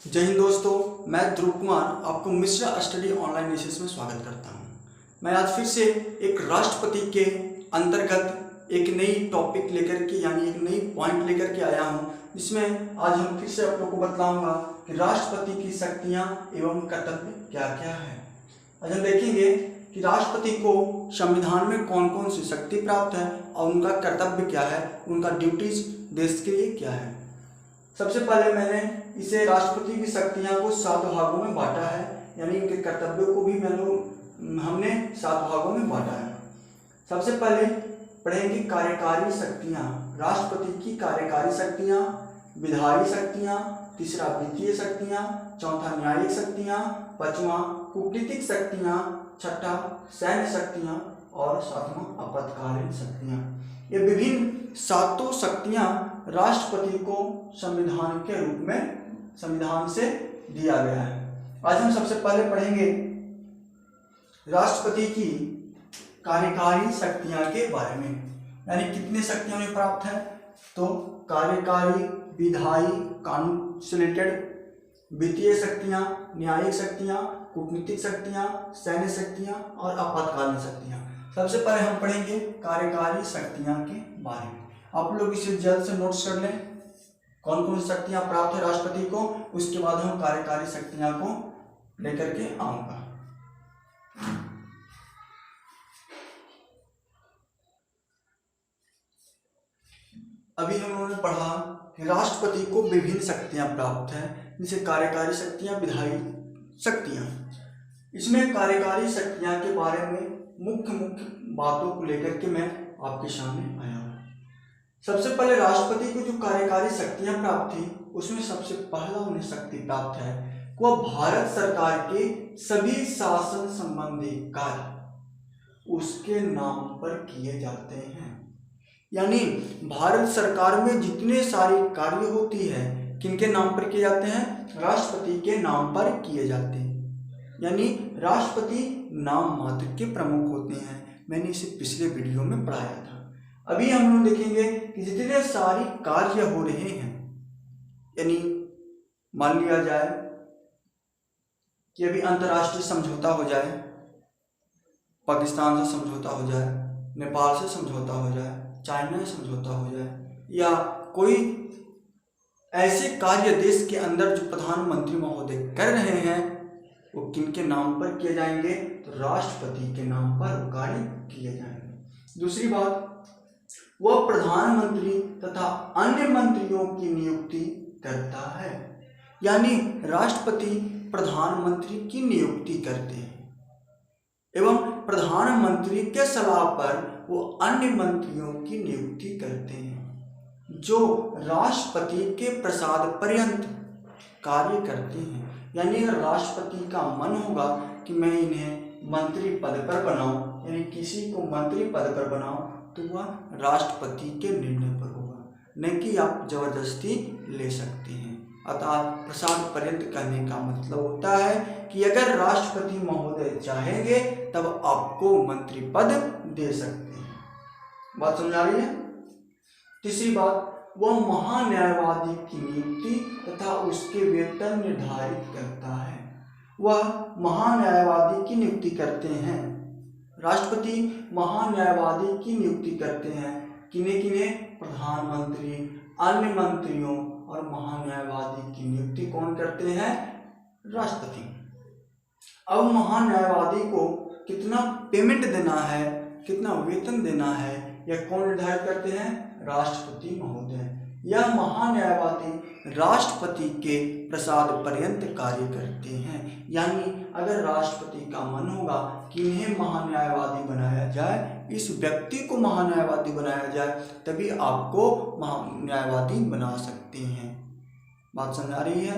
जय हिंद दोस्तों, मैं ध्रुव कुमार आपको मिश्रा स्टडी ऑनलाइन लेक्चर्स में स्वागत करता हूं। मैं आज फिर से एक राष्ट्रपति के अंतर्गत एक नई टॉपिक लेकर के यानी एक नई पॉइंट लेकर के आया हूं, जिसमें आज हम फिर से आप लोग को बतलाऊंगा कि राष्ट्रपति की शक्तियां एवं कर्तव्य क्या क्या है। आज हम देखेंगे कि राष्ट्रपति को संविधान में कौन कौन सी शक्ति प्राप्त है और उनका कर्तव्य क्या है, उनका ड्यूटीज देश के लिए क्या है। सबसे पहले मैंने इसे राष्ट्रपति की शक्तियां को 7 भागों में बांटा है, यानी इनके कर्तव्यों को भी हमने 7 भागों में बांटा है। सबसे पहले पढ़ेंगे कार्यकारी शक्तियां, राष्ट्रपति की कार्यकारी शक्तियां, विधायी शक्तियां, तीसरा वित्तीय शक्तियां, चौथा न्यायिक शक्तियां, पांचवा कूटनीतिक शक्तियां, छठा सैन्य शक्तियां और सातवां आपातकालीन शक्तियां। ये विभिन्न 7 शक्तियां राष्ट्रपति को संविधान के रूप में संविधान से दिया गया है। आज हम सबसे पहले पढ़ेंगे राष्ट्रपति की कार्यकारी शक्तियां के बारे में, यानी कितने शक्तियां उन्हें प्राप्त है। तो कार्यकारी, विधायी कानून से रिलेटेड, वित्तीय शक्तियां, न्यायिक शक्तियां, कूटनीतिक शक्तियां, सैन्य शक्तियां और आपातकालीन शक्तियां। सबसे पहले हम पढ़ेंगे कार्यकारी शक्तियां के बारे में। आप लोग इसे जल्द से नोट्स कर लें, कौन कौन सी शक्तियां प्राप्त है राष्ट्रपति को। उसके बाद हम कार्यकारी शक्तियां को लेकर के आऊंगा। अभी हम लोगों ने पढ़ा कि राष्ट्रपति को विभिन्न शक्तियां प्राप्त है, जैसे कार्यकारी शक्तियां, विधायी शक्तियां। इसमें कार्यकारी शक्तियां के बारे में मुख्य बातों को लेकर के मैं आपके सामने आया हूं। सबसे पहले राष्ट्रपति को जो कार्यकारी शक्तियां प्राप्त थी, उसमें सबसे पहला उन्हें शक्ति प्राप्त है वह भारत सरकार के सभी शासन संबंधी कार्य उसके नाम पर किए जाते हैं। यानी भारत सरकार में जितने सारे कार्य होती है किनके नाम पर किए जाते हैं, राष्ट्रपति के नाम पर किए जाते हैं। यानी राष्ट्रपति नाम मात्र के प्रमुख होते हैं। मैंने इसे पिछले वीडियो में पढ़ाया था। अभी हम लोग देखेंगे कि जितने सारे कार्य हो रहे हैं, यानी मान लिया जाए कि अभी अंतर्राष्ट्रीय समझौता हो जाए, पाकिस्तान से समझौता हो जाए, नेपाल से समझौता हो जाए, चाइना से समझौता हो जाए, या कोई ऐसे कार्य देश के अंदर जो प्रधानमंत्री महोदय कर रहे हैं, वो किनके नाम पर किए जाएंगे, तो राष्ट्रपति के नाम पर वो कार्य किए जाएंगे। दूसरी बात, वह प्रधानमंत्री तथा अन्य मंत्रियों की नियुक्ति करता है। यानी राष्ट्रपति प्रधानमंत्री की नियुक्ति करते हैं एवं प्रधानमंत्री के सलाह पर वो अन्य मंत्रियों की नियुक्ति करते हैं, जो राष्ट्रपति के प्रसाद पर्यंत कार्य करते हैं। यानी अगर राष्ट्रपति का मन होगा कि मैं इन्हें मंत्री पद पर बनाऊं, यानी किसी को मंत्री पद पर बनाऊं, तो वह राष्ट्रपति के निर्णय पर होगा, न कि आप जबरदस्ती ले सकते हैं। अतः प्रसाद पर्यंत कहने का मतलब होता है कि अगर राष्ट्रपति महोदय चाहेंगे तब आपको मंत्री पद दे सकते हैं। बात समझ आ रही है। तीसरी बात, वह महान्यायवादी की नियुक्ति तथा उसके वेतन निर्धारित करता है। वह महान्यायवादी की नियुक्ति करते हैं। राष्ट्रपति महान्यायवादी की नियुक्ति करते हैं। किन्हें किन्हें? प्रधानमंत्री, अन्य मंत्रियों और महान्यायवादी की नियुक्ति कौन करते हैं? राष्ट्रपति। अब महान्यायवादी को कितना पेमेंट देना है, कितना वेतन देना है, यह कौन निर्धारित करते हैं? राष्ट्रपति महोदय। यह महान्यायवादी राष्ट्रपति के प्रसाद पर्यंत कार्य करते हैं। यानी अगर राष्ट्रपति का मन होगा कि इन्हें महान्यायवादी बनाया जाए, इस व्यक्ति को महान्यायवादी बनाया जाए, तभी आपको महान्यायवादी बना सकते हैं। बात समझ आ रही है।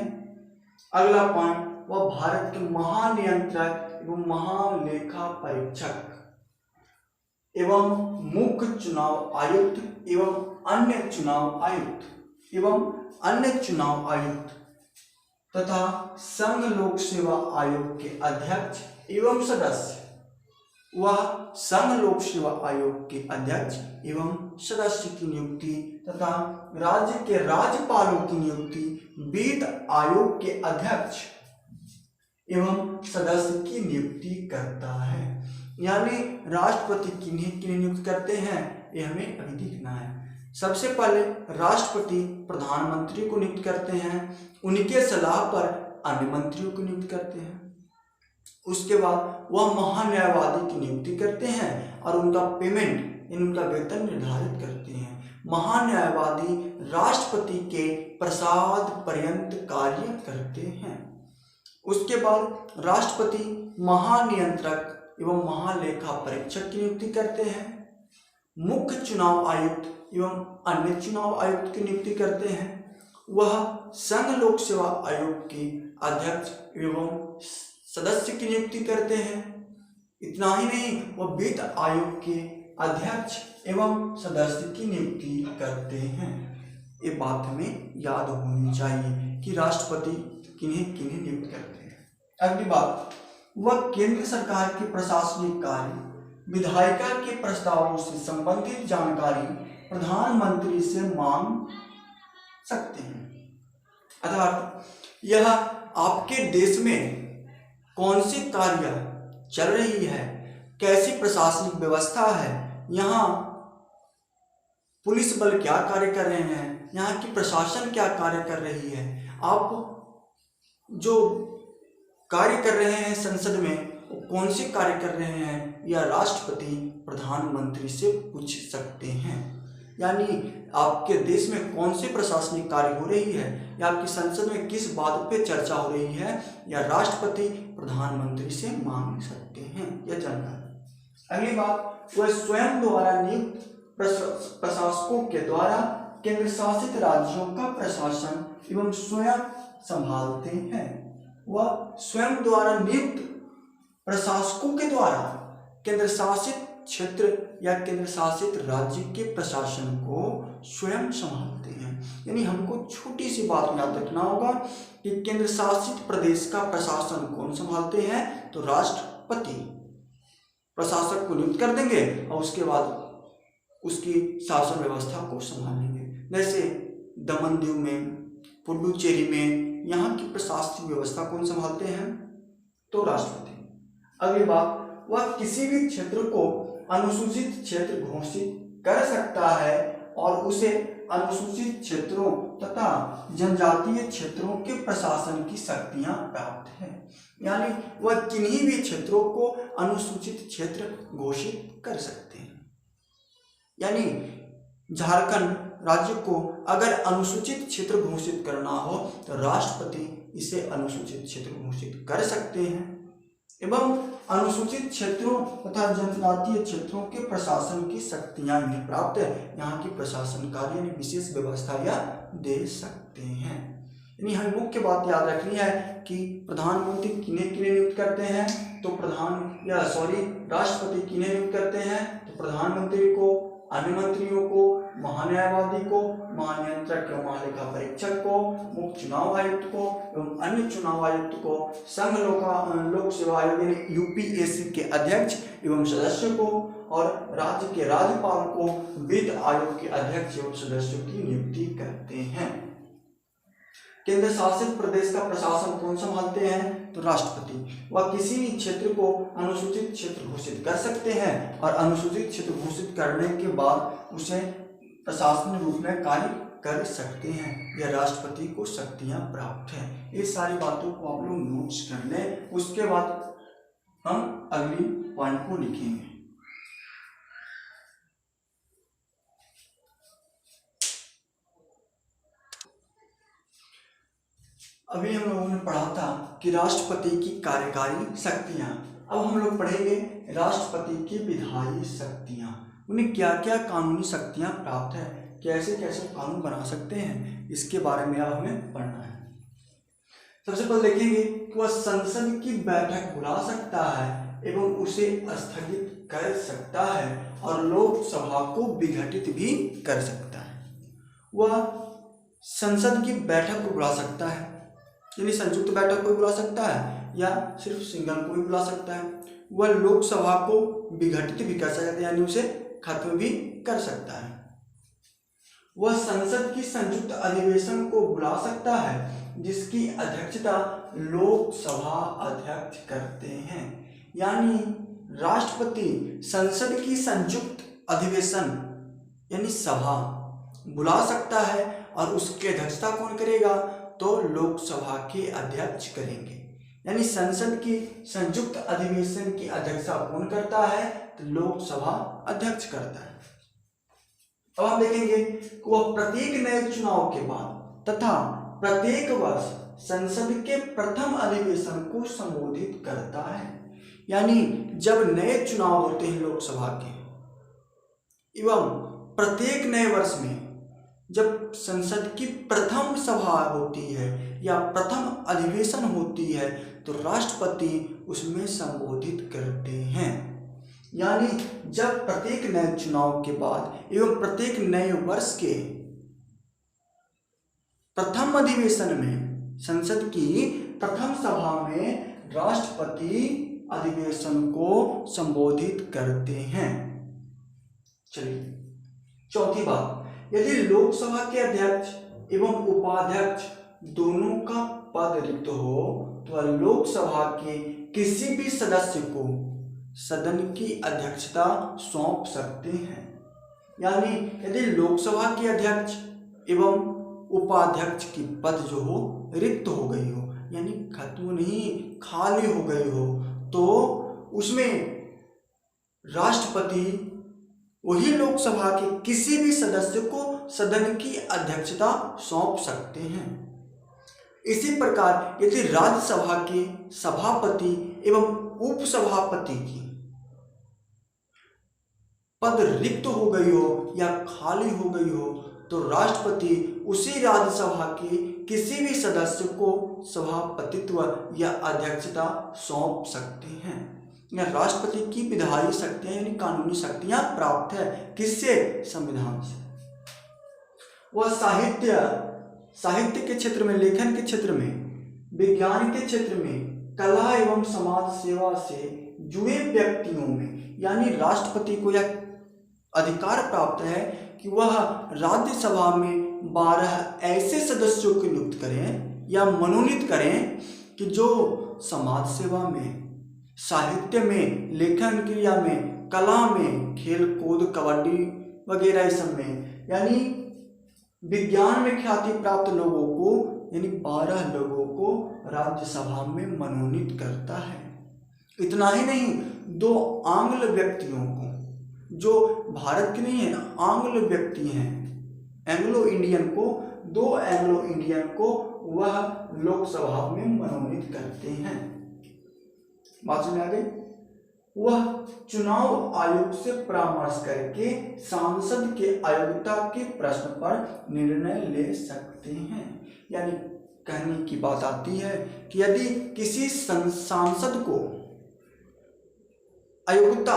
अगला पॉइंट, वह भारत के महानियंत्रक एवं महालेखा परीक्षक एवं मुख्य चुनाव आयुक्त एवं अन्य चुनाव आयुक्त तथा संघ लोक सेवा आयोग के अध्यक्ष एवं सदस्य वह संघ लोक सेवा आयोग के अध्यक्ष एवं सदस्य की नियुक्ति तथा राज्य के राज्यपालों की नियुक्ति वित्त आयोग के अध्यक्ष एवं सदस्य की नियुक्ति करता है। यानी राष्ट्रपति किन्हें किन्हें नियुक्त करते हैं ये हमें अभी देखना है। सबसे पहले राष्ट्रपति प्रधानमंत्री को नियुक्त करते हैं, उनके सलाह पर अन्य मंत्रियों को नियुक्त करते हैं। उसके बाद वह महान्यायवादी की नियुक्ति करते हैं और उनका पेमेंट उनका वेतन निर्धारित करते हैं। महान्यायवादी राष्ट्रपति के प्रसाद पर्यंत कार्य करते हैं। उसके बाद राष्ट्रपति महानियंत्रक एवं महालेखा परीक्षक की नियुक्ति करते हैं, मुख्य चुनाव आयुक्त एवं अन्य चुनाव आयुक्त की नियुक्ति करते हैं। वह संघ लोक सेवा आयोग के अध्यक्ष एवं सदस्य की नियुक्ति करते हैं। इतना ही नहीं, वह वित्त आयोग के अध्यक्ष एवं सदस्य की नियुक्ति करते हैं। ये बात हमें याद होनी चाहिए कि राष्ट्रपति किन्हें किन्हें नियुक्त करते हैं। अगली बात, वह केंद्र सरकार के प्रशासनिक कार्य, विधायिका के प्रस्तावों से संबंधित जानकारी प्रधानमंत्री से मांग सकते हैं। अर्थात यह आपके देश में कौन सी कार्य चल रही है, कैसी प्रशासनिक व्यवस्था है, यहाँ पुलिस बल क्या कार्य कर रहे हैं, यहाँ की प्रशासन क्या कार्य कर रही है, आप जो कार्य कर रहे हैं संसद में वो कौन से कार्य कर रहे हैं, या राष्ट्रपति प्रधानमंत्री से पूछ सकते हैं। यानी आपके देश में कौन से प्रशासनिक कार्य हो रही है या आपकी संसद में किस बात पे चर्चा हो रही है, या राष्ट्रपति प्रधानमंत्री से मांग सकते हैं यह जानकारी। अगली बात, वह स्वयं द्वारा नियुक्त प्रशासकों के द्वारा केंद्र शासित राज्यों का प्रशासन एवं स्वयं संभालते हैं। वह स्वयं द्वारा नियुक्त प्रशासकों के द्वारा केंद्र शासित क्षेत्र या केंद्र शासित राज्य के प्रशासन को स्वयं संभालते हैं। यानी हमको छोटी सी बात याद रखना होगा कि केंद्र शासित प्रदेश का प्रशासन कौन संभालते हैं, तो राष्ट्रपति प्रशासक को नियुक्त कर देंगे और उसके बाद उसकी शासन व्यवस्था को संभालेंगे। जैसे दमन दीव में, पुडुचेरी में, यहाँ की प्रशासनिक व्यवस्था कौन संभालते हैं, तो राष्ट्रपति। अगली बात, वह किसी भी क्षेत्र को अनुसूचित क्षेत्र घोषित कर सकता है और उसे अनुसूचित क्षेत्रों तथा जनजातीय क्षेत्रों के प्रशासन की शक्तियां प्राप्त हैं। यानी वह किन्हीं भी क्षेत्रों को अनुसूचित क्षेत्र घोषित कर सकते हैं। यानी झारखंड राज्य को अगर अनुसूचित क्षेत्र घोषित करना हो तो राष्ट्रपति इसे अनुसूचित क्षेत्र घोषित कर सकते हैं एवं अनुसूचित क्षेत्रों तथा जनजातीय क्षेत्रों के प्रशासन की शक्तियां इन्हें प्राप्त है। यहाँ की प्रशासन कार्य विशेष व्यवस्था या दे सकते हैं। यानी हमें मुख्य बात याद रखनी है कि प्रधानमंत्री किन्हें किन्हें नियुक्त करते हैं, तो राष्ट्रपति किन्हें नियुक्त करते हैं, तो प्रधानमंत्री को, अन्य मंत्रियों को, महान्यायवादी को, महानियंत्रक एवं महालेखा परीक्षक को, मुख्य चुनाव आयुक्त को एवं अन्य चुनाव आयुक्त को, संघ लोक सेवा आयोग यानी यूपीएससी के अध्यक्ष एवं सदस्य को, और राज्य के राज्यपाल को वित्त आयोग के अध्यक्ष एवं सदस्यों की नियुक्ति करते हैं। केंद्र शासित प्रदेश का प्रशासन कौन संभालते हैं, तो राष्ट्रपति। वह किसी भी क्षेत्र को अनुसूचित क्षेत्र घोषित कर सकते हैं और अनुसूचित क्षेत्र घोषित करने के बाद उसे प्रशासनिक रूप में कार्य कर सकते हैं। यह राष्ट्रपति को शक्तियां प्राप्त हैं। ये सारी बातों को आप लोग नोट्स कर लें, उसके बाद हम अगली पॉइंट को लिखेंगे। अभी हम लोगों ने पढ़ा था कि राष्ट्रपति की कार्यकारी शक्तियां। अब हम लोग पढ़ेंगे राष्ट्रपति की विधायी शक्तियां। उन्हें क्या क्या कानूनी शक्तियां प्राप्त है, कैसे कैसे कानून बना सकते हैं, इसके बारे में अब हमें पढ़ना है। सबसे पहले देखेंगे कि वह संसद की बैठक बुला सकता है एवं उसे स्थगित कर सकता है और लोकसभा को विघटित भी कर सकता है। वह संसद की बैठक को बुला सकता है, यानी संयुक्त बैठक को बुला सकता है या सिर्फ सिंगल को भी बुला सकता है। वह लोकसभा को विघटित भी कर सकता है, यानी उसे खत्म भी कर सकता है। वह संसद की संयुक्त अधिवेशन को बुला सकता है जिसकी अध्यक्षता लोकसभा अध्यक्ष करते हैं। यानी राष्ट्रपति संसद की संयुक्त अधिवेशन यानी सभा बुला सकता है और उसकी अध्यक्षता कौन करेगा, तो लोकसभा के अध्यक्ष करेंगे। यानी संसद की संयुक्त अधिवेशन की अध्यक्षता कौन करता है, तो लोकसभा अध्यक्ष करता है। अब हम देखेंगे कि वह प्रत्येक नए चुनाव के बाद तथा प्रत्येक वर्ष संसद के प्रथम अधिवेशन को संबोधित करता है। यानी जब नए चुनाव होते हैं लोकसभा के एवं प्रत्येक नए वर्ष में जब संसद की प्रथम सभा होती है या प्रथम अधिवेशन होती है तो राष्ट्रपति उसमें संबोधित करते हैं। यानी जब प्रत्येक नए चुनाव के बाद एवं प्रत्येक नए वर्ष के प्रथम अधिवेशन में संसद की प्रथम सभा में राष्ट्रपति अधिवेशन को संबोधित करते हैं। चलिए चौथी बात, यदि लोकसभा के अध्यक्ष एवं उपाध्यक्ष दोनों का पद रिक्त हो तो लोकसभा के किसी भी सदस्य को सदन की अध्यक्षता सौंप सकते हैं। यानी यदि लोकसभा के अध्यक्ष एवं उपाध्यक्ष की पद जो हो रिक्त हो गई हो यानी खत्म नहीं खाली हो गई हो तो उसमें राष्ट्रपति वही लोकसभा के किसी भी सदस्य को सदन की अध्यक्षता सौंप सकते हैं। इसी प्रकार यदि राज्यसभा के सभापति एवं उपसभापति की पद रिक्त हो गई हो या खाली हो गई हो तो राष्ट्रपति उसी राज्यसभा के किसी भी सदस्य को सभापतित्व या अध्यक्षता सौंप सकते हैं। या राष्ट्रपति की विधायी शक्तियां यानी कानूनी शक्तियां प्राप्त है किससे, संविधान से। वह साहित्य के क्षेत्र में, लेखन के क्षेत्र में, विज्ञान के क्षेत्र में, कला एवं समाज सेवा से जुड़े व्यक्तियों में यानी राष्ट्रपति को यह अधिकार प्राप्त है कि वह राज्यसभा में 12 ऐसे सदस्यों को नियुक्त करें या मनोनीत करें कि जो समाज सेवा में, साहित्य में, लेखन क्रिया में, कला में, खेल कूद, कबड्डी वगैरह इस सब में यानी विज्ञान में ख्याति प्राप्त लोगों को यानी 12 लोगों को राज्यसभा में मनोनीत करता है। इतना ही नहीं, 2 आंग्ल व्यक्तियों को जो भारत के नहीं है, आंग्ल व्यक्ति हैं, एंग्लो इंडियन को, 2 एंग्लो इंडियन को वह लोकसभा में मनोनीत करते हैं। बात समझ आ गई। वह चुनाव आयोग से परामर्श करके सांसद के अयोग्यता के प्रश्न पर निर्णय ले सकते हैं। यानी कहने की बात आती है कि यदि किसी सांसद को अयोग्यता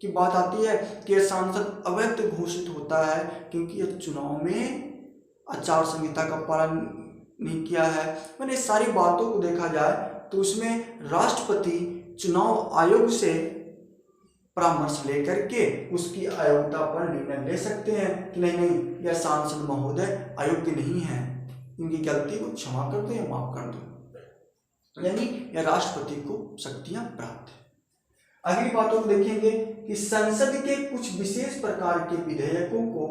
की बात आती है कि यह सांसद अवैध घोषित होता है क्योंकि यह चुनाव में आचार संहिता का पालन नहीं किया है, मैंने सारी बातों को देखा जाए तो उसमें राष्ट्रपति चुनाव आयोग से परामर्श लेकर के उसकी अयोग्यता पर निर्णय ले सकते हैं कि नहीं यह सांसद महोदय अयोग्य नहीं है, इनकी गलती को क्षमा कर दो या माफ कर दो। यानी यह राष्ट्रपति को शक्तियां प्राप्त है। अगली बातों को देखेंगे कि संसद के कुछ विशेष प्रकार के विधेयकों को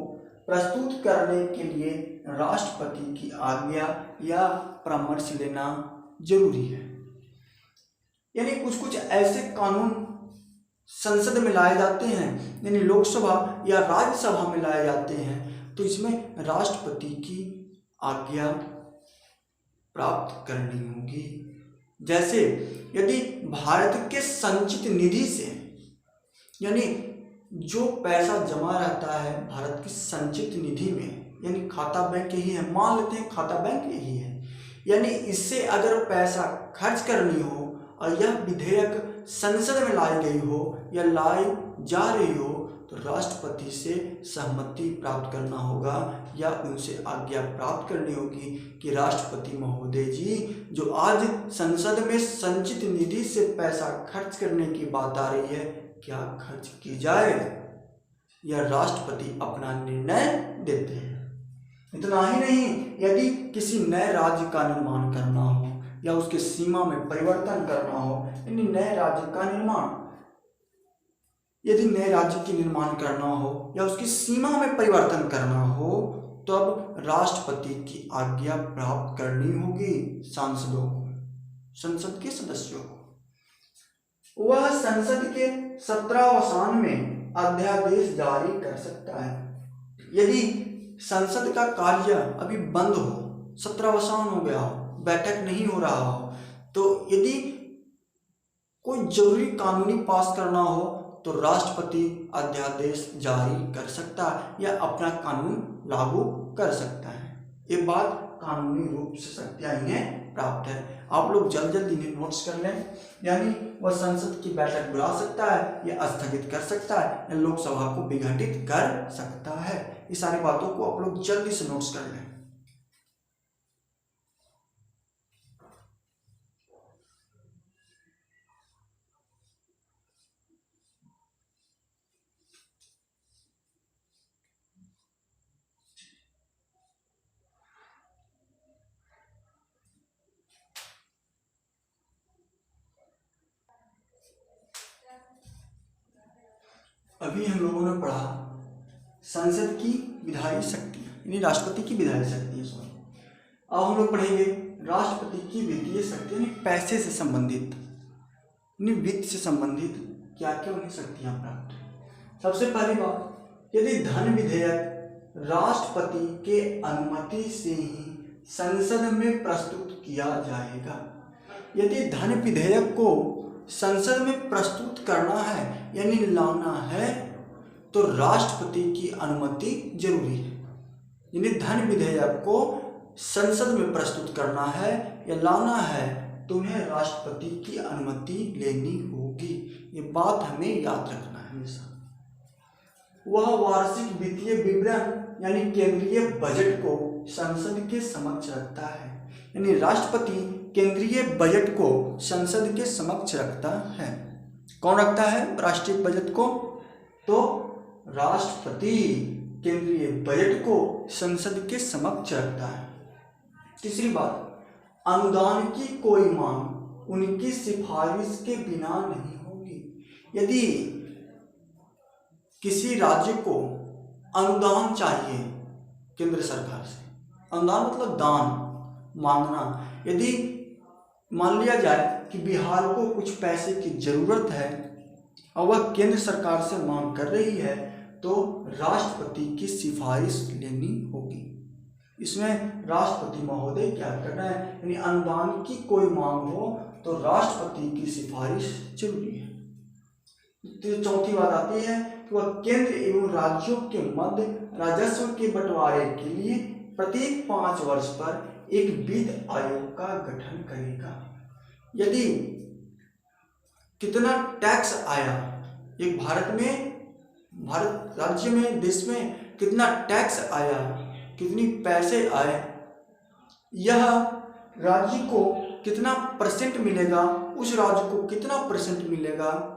प्रस्तुत करने के लिए राष्ट्रपति की आज्ञा या परामर्श लेना जरूरी है। यानी कुछ ऐसे कानून संसद में लाए जाते हैं यानी लोकसभा या राज्यसभा में लाए जाते हैं तो इसमें राष्ट्रपति की आज्ञा प्राप्त करनी होगी। जैसे यदि भारत के संचित निधि से यानी जो पैसा जमा रहता है भारत की संचित निधि में यानी खाता बैंक यही है, मान लेते हैं खाता बैंक यही है, यानी इससे अगर पैसा खर्च करनी हो और यह विधेयक संसद में लाई गई हो या लाई जा रही हो तो राष्ट्रपति से सहमति प्राप्त करना होगा या उनसे आज्ञा प्राप्त करनी होगी कि राष्ट्रपति महोदय जी, जो आज संसद में संचित निधि से पैसा खर्च करने की बात आ रही है, क्या खर्च की जाए? या राष्ट्रपति अपना निर्णय देते हैं। इतना ही नहीं, यदि किसी नए राज्य का निर्माण करना हो या उसके सीमा में परिवर्तन करना हो, यानी नए राज्य का निर्माण, यदि नए राज्य की निर्माण करना हो या उसकी सीमा में परिवर्तन करना हो, तो अब राष्ट्रपति की आज्ञा प्राप्त करनी होगी सांसदों को, संसद के सदस्यों को। वह संसद के 17वां में अध्यादेश जारी कर सकता है। यदि संसद का कार्य अभी बंद हो, 17वां हो गया हो, बैठक नहीं हो रहा हो, तो यदि कोई जरूरी कानूनी पास करना हो तो राष्ट्रपति अध्यादेश जारी कर सकता है या अपना कानून लागू कर सकता है। ये बात कानूनी रूप से शक्तियां इन्हें प्राप्त है। आप लोग जल्द जल्द इन्हें नोट्स कर लें। यानी वह संसद की बैठक बुला सकता है या स्थगित कर सकता है या लोकसभा को विघटित कर सकता है। ये सारी बातों को आप लोग जल्दी से नोट्स कर लें। अभी हम लोगों ने पढ़ा संसद की विधायी शक्तियाँ, यानी राष्ट्रपति की विधायी शक्तियाँ, सॉरी। अब हम लोग पढ़ेंगे राष्ट्रपति की वित्तीय शक्ति, यानी पैसे से संबंधित, यानी वित्त से संबंधित क्या क्या उन्हें शक्तियाँ प्राप्त है। सबसे पहली बात, यदि धन विधेयक राष्ट्रपति के अनुमति से ही संसद में प्रस्तुत किया जाएगा। यदि धन विधेयक को संसद में प्रस्तुत करना है यानी लाना है, तो राष्ट्रपति की अनुमति जरूरी है। यानी धन विधेयक को संसद में प्रस्तुत करना है या लाना है तो उन्हें राष्ट्रपति की अनुमति लेनी होगी। ये बात हमें याद रखना है हमेशा। वह वार्षिक वित्तीय विवरण यानी केंद्रीय बजट को संसद के समक्ष रखता है। यानी राष्ट्रपति केंद्रीय बजट को संसद के समक्ष रखता है। कौन रखता है राष्ट्रीय बजट को? तो राष्ट्रपति केंद्रीय बजट को संसद के समक्ष रखता है। तीसरी बात, अनुदान की कोई मांग उनकी सिफारिश के बिना नहीं होगी। यदि किसी राज्य को अनुदान चाहिए केंद्र सरकार से, अनुदान मतलब दान मांगना, यदि मान लिया जाए कि बिहार को कुछ पैसे की जरूरत है और वह केंद्र सरकार से मांग कर रही है, तो राष्ट्रपति की सिफारिश लेनी होगी। इसमें राष्ट्रपति महोदय क्या करना है, यानी अनुदान की कोई मांग हो तो राष्ट्रपति की सिफारिश जरूरी है। तो चौथी बात आती है कि वह केंद्र एवं राज्यों के मध्य राजस्व के बंटवारे के लिए प्रत्येक 5 वर्ष पर एक वित्त आयोग का गठन करेगा। यदि कितना टैक्स आया, एक भारत राज्य में, देश में कितना टैक्स आया, कितनी पैसे आए, यह राज्य को कितना परसेंट मिलेगा, उस राज्य को कितना परसेंट मिलेगा,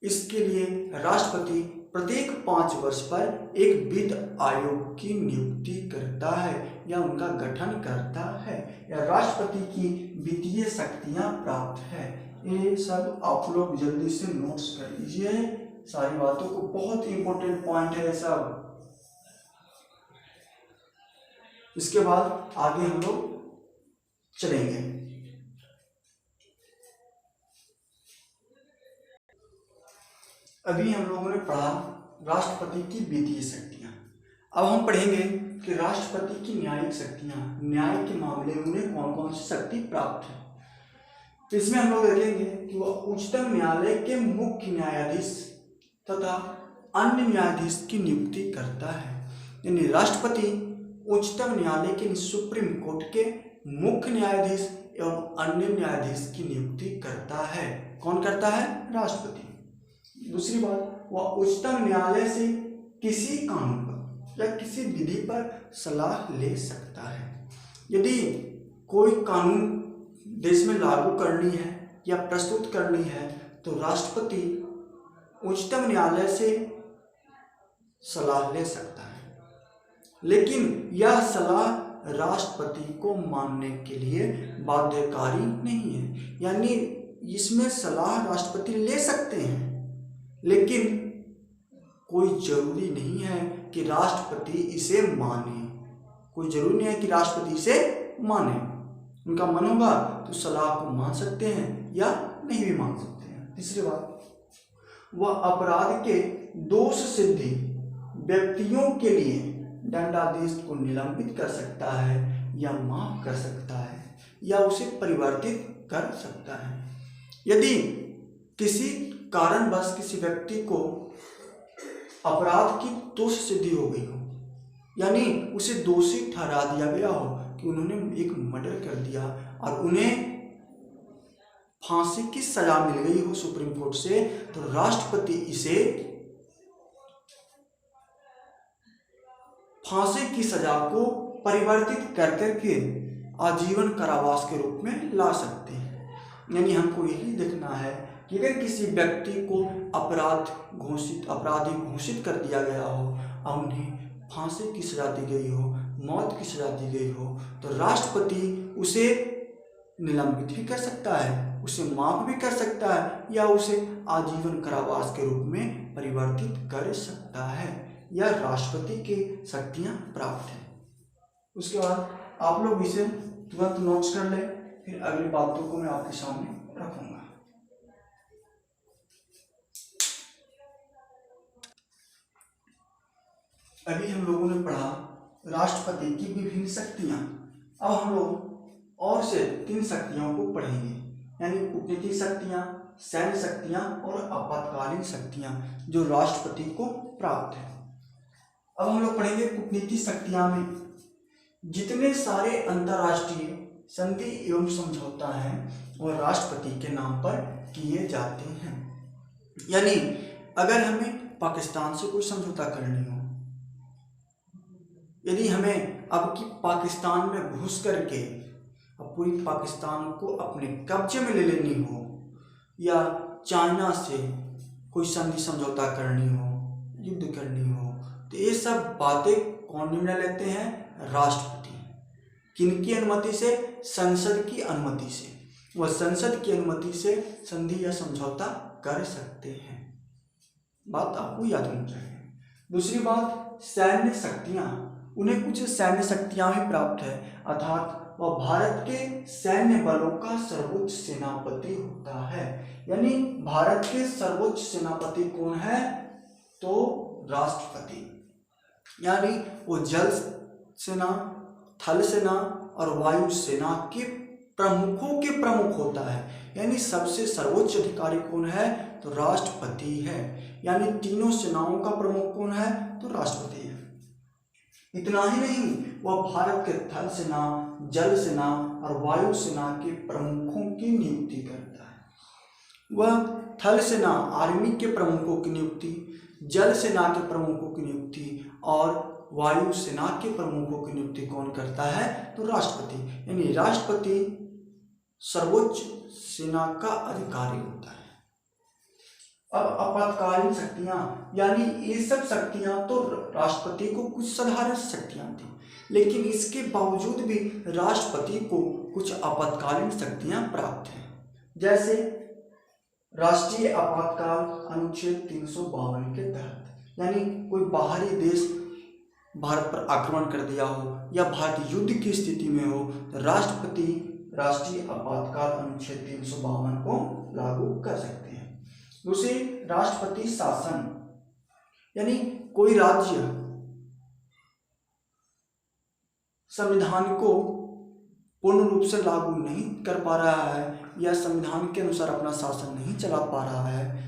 इसके लिए राष्ट्रपति प्रत्येक 5 वर्ष पर एक वित्त आयोग की नियुक्ति करता है या उनका गठन करता है, या राष्ट्रपति की वित्तीय शक्तियां प्राप्त है। ये सब आप लोग जल्दी से नोट्स कर लीजिए सारी बातों को, बहुत इंपॉर्टेंट पॉइंट है सब। इसके बाद आगे हम लोग चलेंगे। अभी हम लोगों ने पढ़ा राष्ट्रपति की वित्तीय शक्तियां। अब हम पढ़ेंगे कि राष्ट्रपति की न्यायिक शक्तियां, न्याय के मामले में उन्हें कौन कौन सी शक्ति प्राप्त है। तो इसमें हम लोग देखेंगे कि वह उच्चतम न्यायालय के मुख्य न्यायाधीश तथा अन्य न्यायाधीश की नियुक्ति करता है। यानी राष्ट्रपति उच्चतम न्यायालय के, सुप्रीम कोर्ट के मुख्य न्यायाधीश एवं अन्य न्यायाधीश की नियुक्ति करता है। कौन करता है? राष्ट्रपति। दूसरी बात, वह उच्चतम न्यायालय से किसी कानून पर या किसी विधि पर सलाह ले सकता है। यदि कोई कानून देश में लागू करनी है या प्रस्तुत करनी है तो राष्ट्रपति उच्चतम न्यायालय से सलाह ले सकता है, लेकिन यह सलाह राष्ट्रपति को मानने के लिए बाध्यकारी नहीं है। यानी इसमें सलाह राष्ट्रपति ले सकते हैं, लेकिन कोई जरूरी नहीं है कि राष्ट्रपति इसे माने। कोई जरूरी नहीं है कि राष्ट्रपति इसे माने। उनका मन होगा तो सलाह को मान सकते हैं या नहीं भी मान सकते हैं। तीसरी बात, वह अपराध के दोष सिद्धि व्यक्तियों के लिए दंडादेश को निलंबित कर सकता है या माफ कर सकता है या उसे परिवर्तित कर सकता है। यदि किसी कारणवश किसी व्यक्ति को अपराध की दोष सिद्धि हो गई हो, यानी उसे दोषी ठहरा दिया गया हो कि उन्होंने एक मर्डर कर दिया और उन्हें फांसी की सजा मिल गई हो सुप्रीम कोर्ट से, तो राष्ट्रपति इसे फांसी की सजा को परिवर्तित कर करके आजीवन कारावास के रूप में ला सकते हैं। यानी हमको यही देखना है कि अगर किसी व्यक्ति को अपराधी घोषित कर दिया गया हो और उन्हें फांसी की सजा दी गई हो, मौत की सजा दी गई हो, तो राष्ट्रपति उसे निलंबित भी कर सकता है, उसे माफ भी कर सकता है या उसे आजीवन कारावास के रूप में परिवर्तित कर सकता है। यह राष्ट्रपति की शक्तियां प्राप्त है। उसके बाद आप लोग इसे तुरंत नोट्स कर लें, फिर अगली बातों को मैं आपके सामने रखूंगा। अभी हम लोगों ने पढ़ा राष्ट्रपति की विभिन्न शक्तियां। अब हम लोग और से 3 शक्तियों को पढ़ेंगे, यानी कूटनीतिक शक्तियां, सैन्य शक्तियां और आपातकालीन शक्तियां जो राष्ट्रपति को प्राप्त है। अब हम लोग पढ़ेंगे कूटनीतिक शक्तियां में जितने सारे अंतर्राष्ट्रीय संधि एवं समझौता है वह राष्ट्रपति के नाम पर किए जाते हैं। यानी अगर हमें पाकिस्तान से कोई समझौता करनी हो, यदि हमें अब की पाकिस्तान में घुस करके अब पूरी पाकिस्तान को अपने कब्जे में ले लेनी हो, या चाइना से कोई संधि समझौता करनी हो, युद्ध करनी हो, तो ये सब बातें कौन निर्णय लेते हैं? राष्ट्रपति। किनकी अनुमति से? संसद की अनुमति से। वह संसद की अनुमति से संधि या समझौता कर सकते हैं। बात आपको याद होनी चाहिए। दूसरी बात, सैन्य शक्तियां। उन्हें कुछ सैन्य शक्तियां भी प्राप्त है, अर्थात वह भारत के सैन्य बलों का सर्वोच्च सेनापति होता है। यानी भारत के सर्वोच्च सेनापति कौन है? तो राष्ट्रपति। यानी वो जल सेना, थल सेना और वायु सेना के प्रमुखों के प्रमुख होता है। यानी सबसे सर्वोच्च अधिकारी कौन है? तो राष्ट्रपति है। यानी तीनों सेनाओं का प्रमुख कौन है? तो राष्ट्रपति है। इतना ही नहीं, वह भारत के थल सेना, जल सेना और वायु सेना के प्रमुखों की नियुक्ति करता है। वह थल सेना आर्मी के प्रमुखों की नियुक्ति, जल सेना के प्रमुखों की नियुक्ति और वायु सेना के प्रमुखों की नियुक्ति कौन करता है? तो राष्ट्रपति। यानी राष्ट्रपति सर्वोच्च सेना का अधिकारी होता है। अब आपातकालीन शक्तियां, यानी ये सब शक्तियां तो राष्ट्रपति को कुछ साधारण शक्तियां थी, लेकिन इसके बावजूद भी राष्ट्रपति को कुछ आपातकालीन शक्तियां प्राप्त हैं। जैसे राष्ट्रीय आपातकाल अनुच्छेद 352 के तहत, यानी कोई बाहरी देश भारत पर आक्रमण कर दिया हो या भारत युद्ध की स्थिति में हो, तो राष्ट्रपति राष्ट्रीय आपातकाल अनुच्छेद 352 को लागू कर सकते हैं। दूसरी, राष्ट्रपति शासन, यानी कोई राज्य संविधान को पूर्ण रूप से लागू नहीं कर पा रहा है या संविधान के अनुसार अपना शासन नहीं चला पा रहा है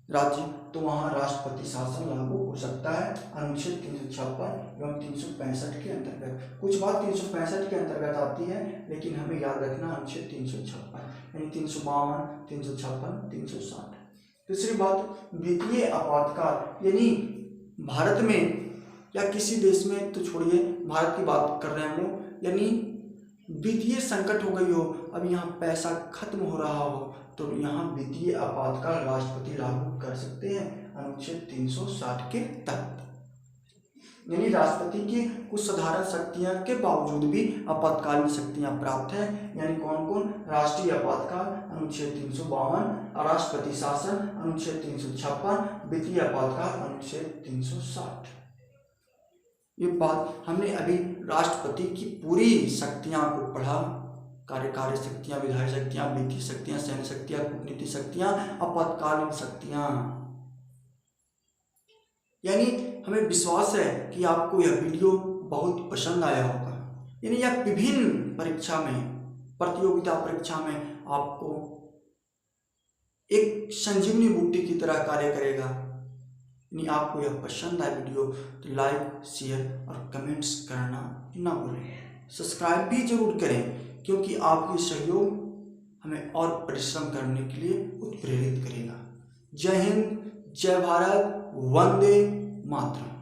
राज्य, तो वहाँ राष्ट्रपति शासन लागू हो सकता है अनुच्छेद 356 एवं 365 के अंतर्गत। कुछ बात 365 के अंतर्गत आती है, लेकिन हमें याद रखना अनुच्छेद 356 यानी 352, 356, 360। तीसरी बात, वित्तीय आपातकाल, यानी भारत में या किसी देश में तो छोड़िए, भारत की बात कर रहे हैं हम, यानी वित्तीय संकट हो गई हो, अब यहाँ पैसा खत्म हो रहा हो, तो यहाँ वित्तीय आपातकाल राष्ट्रपति लागू कर सकते हैं अनुच्छेद 360 के तहत। यानी राष्ट्रपति की कुछ साधारण शक्तियां के बावजूद भी आपातकालीन शक्तियां प्राप्त है। यानी कौन कौन? राष्ट्रीय आपातकाल अनुच्छेद 352, राष्ट्रपति शासन अनुच्छेद 356, वित्तीय आपातकाल अनुच्छेद 360। ये बात हमने अभी राष्ट्रपति की पूरी शक्तियां को पढ़ा, कार्यकारी शक्तियां, विधायी शक्तियां, वित्तीय शक्तियां, सैन्य शक्तियां, कूटनीतिक शक्तियां, आपातकालीन शक्तियां। यानी हमें विश्वास है कि आपको यह वीडियो बहुत पसंद आया होगा। यानी यह विभिन्न परीक्षा में, प्रतियोगिता परीक्षा में आपको एक संजीवनी बूटी की तरह कार्य करेगा। यानी आपको यह पसंद आए वीडियो तो लाइक, शेयर और कमेंट्स करना ना भूलें। सब्सक्राइब भी जरूर करें, क्योंकि आपकी सहयोग हमें और परिश्रम करने के लिए उत्प्रेरित करेगा। जय हिंद, जय भारत, वंदे मातरम।